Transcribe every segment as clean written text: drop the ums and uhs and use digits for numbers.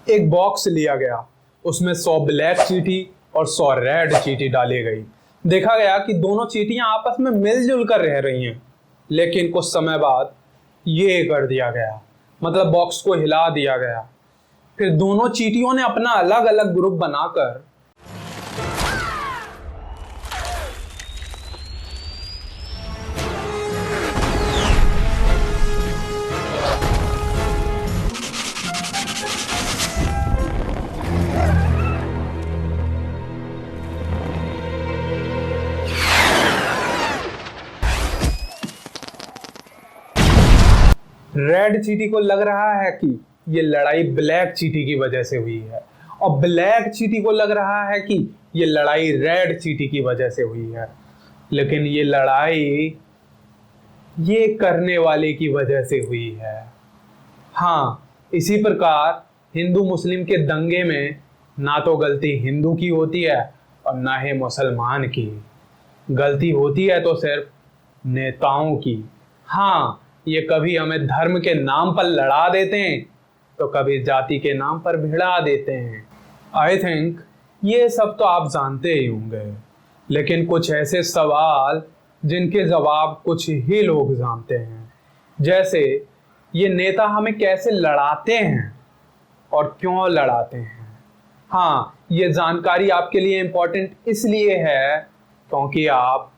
एक बॉक्स लिया गया, उसमें 100 ब्लैक चींटी और 100 रेड चींटी डाली गई। देखा गया कि दोनों चींटियां आपस में मिलजुल कर रह रही हैं, लेकिन कुछ समय बाद ये कर दिया गया, मतलब बॉक्स को हिला दिया गया। फिर दोनों चींटियों ने अपना अलग अलग ग्रुप बनाकर रेड चींटी को लग रहा है कि ये लड़ाई ब्लैक चींटी की वजह से हुई है, और ब्लैक चींटी को लग रहा है कि ये लड़ाई रेड चींटी की वजह से हुई है। लेकिन ये लड़ाई ये करने वाले की वजह से हुई है। हाँ, इसी प्रकार हिंदू मुस्लिम के दंगे में ना तो गलती हिंदू की होती है और ना ही मुसलमान की। गलती होती है तो सिर्फ नेताओं की। हाँ, ये कभी हमें धर्म के नाम पर लड़ा देते हैं तो कभी जाति के नाम पर भिड़ा देते हैं। आई थिंक ये सब तो आप जानते ही होंगे, लेकिन कुछ ऐसे सवाल जिनके जवाब कुछ ही लोग जानते हैं, जैसे ये नेता हमें कैसे लड़ाते हैं और क्यों लड़ाते हैं। हाँ, ये जानकारी आपके लिए इम्पोर्टेंट इसलिए है क्योंकि आप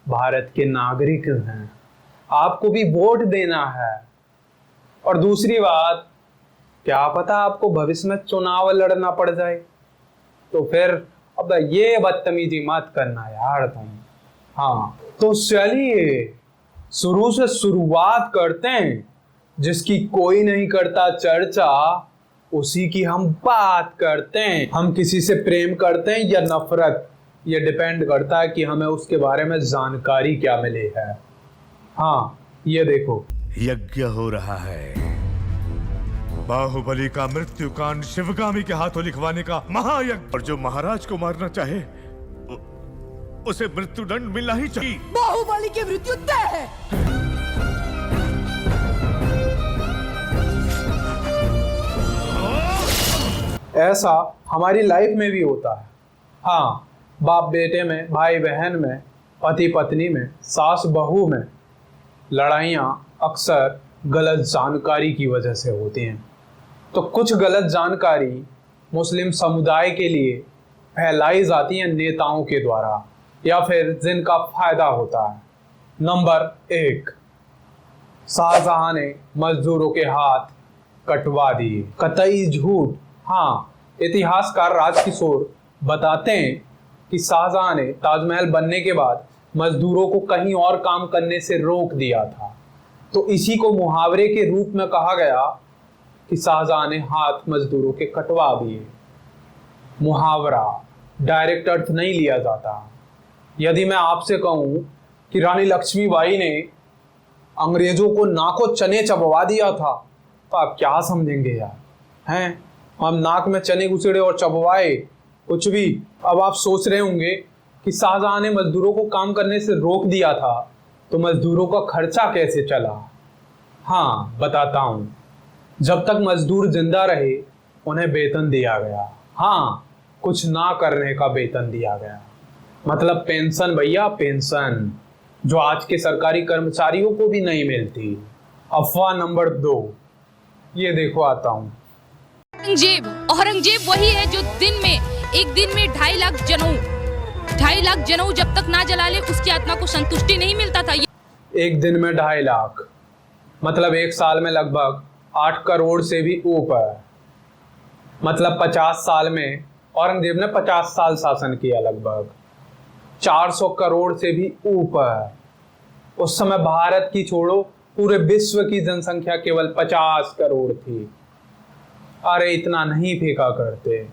भारत के नागरिक हैं, आपको भी वोट देना है। और दूसरी बात, क्या पता आपको भविष्य में चुनाव लड़ना पड़ जाए, तो फिर अब ये बदतमीजी मत करना यार तुम। हाँ, तो चलिए शुरू से शुरुआत करते हैं। जिसकी कोई नहीं करता चर्चा, उसी की हम बात करते हैं। हम किसी से प्रेम करते हैं या नफरत, ये डिपेंड करता है कि हमें उसके बारे में जानकारी क्या मिली है। हाँ, ये देखो, यज्ञ हो रहा है। बाहुबली का मृत्युकांड शिवगामी के हाथों लिखवाने का महायज्ञ, और जो महाराज को मारना चाहे उसे मृत्युदंड मिलना ही चाहिए। बाहुबली की मृत्यु तय है। ऐसा हमारी लाइफ में भी होता है। हाँ, बाप बेटे में, भाई बहन में, पति पत्नी में, सास बहू में लड़ाइयाँ अक्सर गलत जानकारी की वजह से होती हैं। तो कुछ गलत जानकारी मुस्लिम समुदाय के लिए फैलाई जाती है नेताओं के द्वारा, या फिर जिनका फायदा होता है। नंबर 1, शाहजहां ने मजदूरों के हाथ कटवा दिए। कतई झूठ। हाँ, इतिहासकार राजकिशोर बताते हैं कि शाहजहां ने ताजमहल बनने के बाद मजदूरों को कहीं और काम करने से रोक दिया था। तो इसी को मुहावरे के रूप में कहा गया कि शाहजहां ने हाथ मजदूरों के कटवा दिए। मुहावरा, डायरेक्ट अर्थ नहीं लिया जाता। यदि मैं आपसे कहूं कि रानी लक्ष्मीबाई ने अंग्रेजों को नाको चने चबवा दिया था, तो आप क्या समझेंगे यार? हैं, हम नाक में चने घुसेड़े और चबवाए कुछ भी। अब आप सोच रहे होंगे कि शाहजहां ने मजदूरों को काम करने से रोक दिया था, तो मजदूरों का खर्चा कैसे चला? हाँ, बताता हूं। जब तक मजदूर जिंदा रहे उन्हें वेतन दिया गया। हाँ, कुछ ना करने का वेतन दिया गया, मतलब पेंशन भैया, पेंशन, जो आज के सरकारी कर्मचारियों को भी नहीं मिलती। अफवाह नंबर 2, ये देखो आता हूं। औरंगजेब वही है जो एक दिन में 2.5 लाख जनेऊ जब तक ना जला ले उसकी आत्मा को संतुष्टि नहीं मिलता था। एक दिन में 2.5 लाख, मतलब एक साल में लगभग 8 करोड़ से भी ऊपर। मतलब 50 साल में औरंगजेब ने 50 साल शासन किया, लगभग 400 करोड़ से भी ऊपर। उस समय भारत की छोड़ो, पूरे विश्व की जनसंख्या केवल 50 करोड़ थी। अरे इतना नहीं फेंका करते।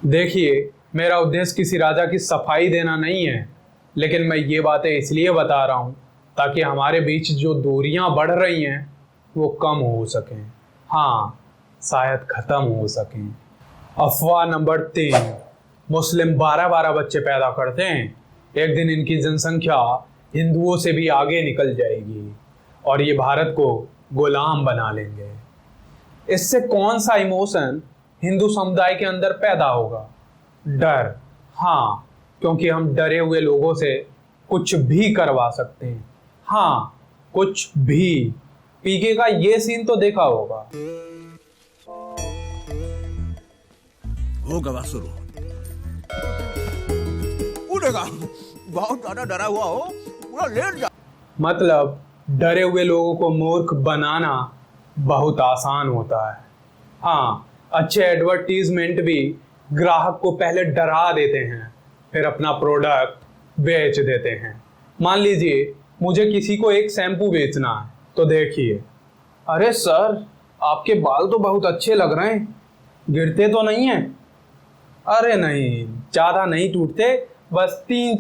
देखिए, मेरा उद्देश्य किसी राजा की सफाई देना नहीं है, लेकिन मैं ये बातें इसलिए बता रहा हूँ ताकि हमारे बीच जो दूरियां बढ़ रही हैं वो कम हो सकें। हाँ, शायद खत्म हो सकें। अफवाह नंबर 3, मुस्लिम 12-12 बच्चे पैदा करते हैं। एक दिन इनकी जनसंख्या हिंदुओं से भी आगे निकल जाएगी और ये भारत को गुलाम बना लेंगे। इससे कौन सा इमोशन हिंदू समुदाय के अंदर पैदा होगा? डर। हाँ, क्योंकि हम डरे हुए लोगों से कुछ भी करवा सकते हैं। हाँ, कुछ भी। पीके का ये सीन तो देखा होगा। होगा शुरू उड़ेगा, बहुत ज्यादा डरा हुआ हो, पूरा लेट जा। मतलब डरे हुए लोगों को मूर्ख बनाना बहुत आसान होता है। हाँ, अच्छे एडवर्टीजमेंट भी ग्राहक को पहले डरा देते हैं, फिर अपना प्रोडक्ट बेच देते हैं। मान लीजिए मुझे किसी को एक शैम्पू बेचना है, तो देखिए, अरे सर आपके बाल तो बहुत अच्छे लग रहे हैं, गिरते तो नहीं हैं? अरे नहीं, ज़्यादा नहीं टूटते, बस तीन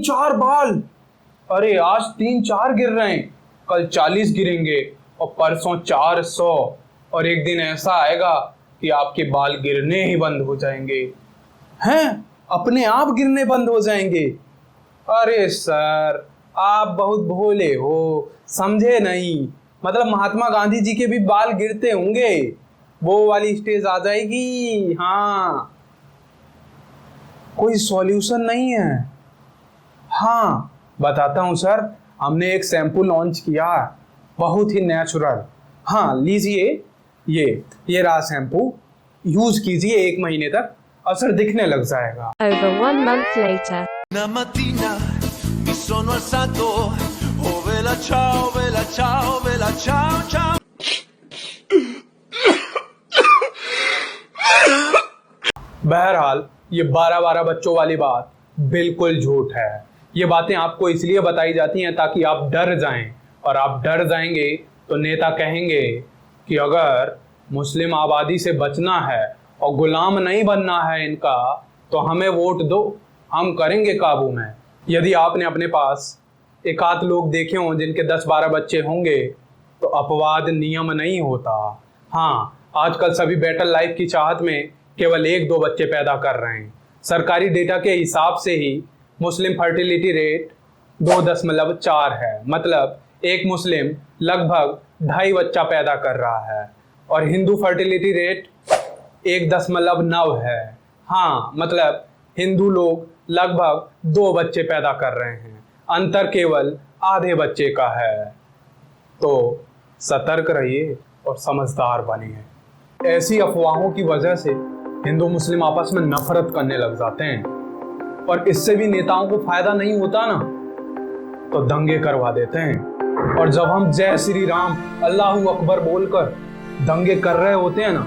चार बाल। अरे आज 3-4 गिर रहे हैं, कल 40 गिरेंगे और परसों 400, और एक दिन ऐसा आएगा कि आपके बाल गिरने ही बंद हो जाएंगे। हैं? अपने आप गिरने बंद हो जाएंगे? अरे सर आप बहुत भोले हो, समझे नहीं। मतलब महात्मा गांधी जी के भी बाल गिरते होंगे, वो वाली स्टेज आ जाएगी। हाँ, कोई सॉल्यूशन नहीं है। हाँ बताता हूँ सर, हमने एक शैम्पू लॉन्च किया, बहुत ही नेचुरल। हाँ लीजिए, ये रहा शैम्पू, यूज कीजिए, 1 महीने तक असर दिखने लग जाएगा। Over 1 month later. Una mattina mi sono alzato, oh vela ciao, vela ciao, vela ciao, ciao. बहरहाल ये 12-12 बच्चों वाली बात बिल्कुल झूठ है। ये बातें आपको इसलिए बताई जाती हैं ताकि आप डर जाएं, और आप डर जाएंगे तो नेता कहेंगे कि अगर मुस्लिम आबादी से बचना है और गुलाम नहीं बनना है इनका, तो हमें वोट दो, हम करेंगे काबू में। यदि आपने अपने पास एक आध लोग देखे हों जिनके 10-12 बच्चे होंगे, तो अपवाद नियम नहीं होता। हाँ, आजकल सभी बेटर लाइफ की चाहत में केवल 1-2 बच्चे पैदा कर रहे हैं। सरकारी डेटा के हिसाब से ही मुस्लिम फर्टिलिटी रेट 2.4 है, मतलब एक मुस्लिम लगभग 2.5 बच्चा पैदा कर रहा है, और हिंदू फर्टिलिटी रेट 1.9 है। हाँ, मतलब हिंदू लोग लगभग 2 बच्चे पैदा कर रहे हैं, अंतर केवल आधे बच्चे का है। तो सतर्क रहिए और समझदार बनिए। ऐसी अफवाहों की वजह से हिंदू मुस्लिम आपस में नफरत करने लग जाते हैं, और इससे भी नेताओं को फायदा नहीं होता ना, तो दंगे करवा देते हैं। और जब हम जय श्री राम, अल्लाहू अकबर बोलकर दंगे कर रहे होते हैं ना,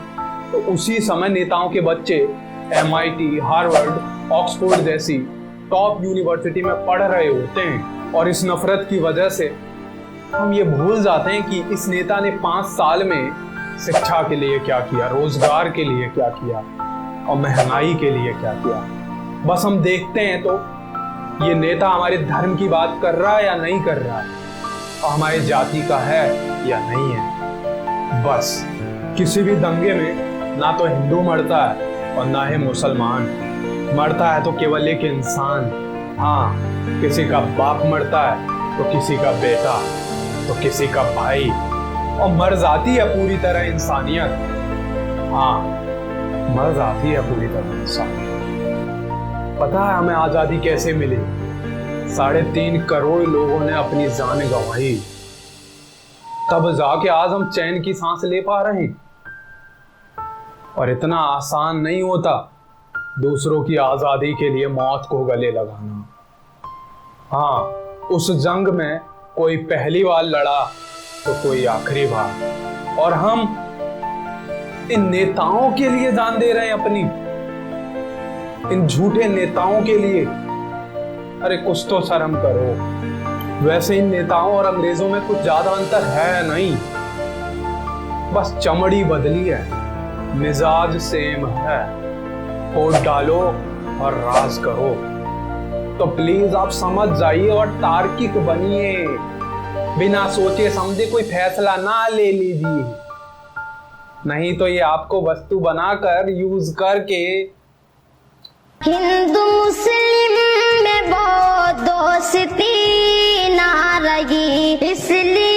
तो उसी समय नेताओं के बच्चे MIT, हार्वर्ड, ऑक्सफोर्ड जैसी टॉप यूनिवर्सिटी में पढ़ रहे होते हैं, और इस नफरत की वजह से हम ये भूल जाते हैं कि इस नेता ने 5 साल में शिक्षा के लिए क्या किया, रोजगार के लिए क्या किया, और महंगाई के लिए क्या किया। बस हम देखते हैं तो ये नेता हमारे धर्म की बात कर रहा है या नहीं कर रहा है, और हमारे जाति का है या नहीं है। बस किसी भी दंगे में ना तो हिंदू मरता है और ना ही मुसलमान मरता है, तो केवल एक इंसान। हाँ, किसी का बाप मरता है तो किसी का बेटा, तो किसी का भाई, और मर जाती है पूरी तरह इंसानियत। हाँ, मर जाती है पूरी तरह इंसानियत। पता है हमें आजादी कैसे मिली? 3.5 करोड़ लोगों ने अपनी जान गंवाई, तब जाके आज हम चैन की सांस ले पा रहे हैं। और इतना आसान नहीं होता दूसरों की आजादी के लिए मौत को गले लगाना। हाँ, उस जंग में कोई पहली बार लड़ा तो कोई आखिरी बार, और हम इन नेताओं के लिए जान दे रहे हैं अपनी, इन झूठे नेताओं के लिए। अरे कुछ तो शर्म करो। वैसे इन नेताओं और अंग्रेजों में कुछ ज्यादा अंतर है नहीं, बस चमड़ी बदली है, मिजाज सेम है। वोट डालो और राज करो। तो प्लीज आप समझ जाइए और तार्किक बनिए, बिना सोचे समझे कोई फैसला ना ले लीजिए, नहीं तो ये आपको वस्तु बनाकर यूज करके। हिंदू मुस्लिम में बहुत दोस्ती ना रही, इसलिए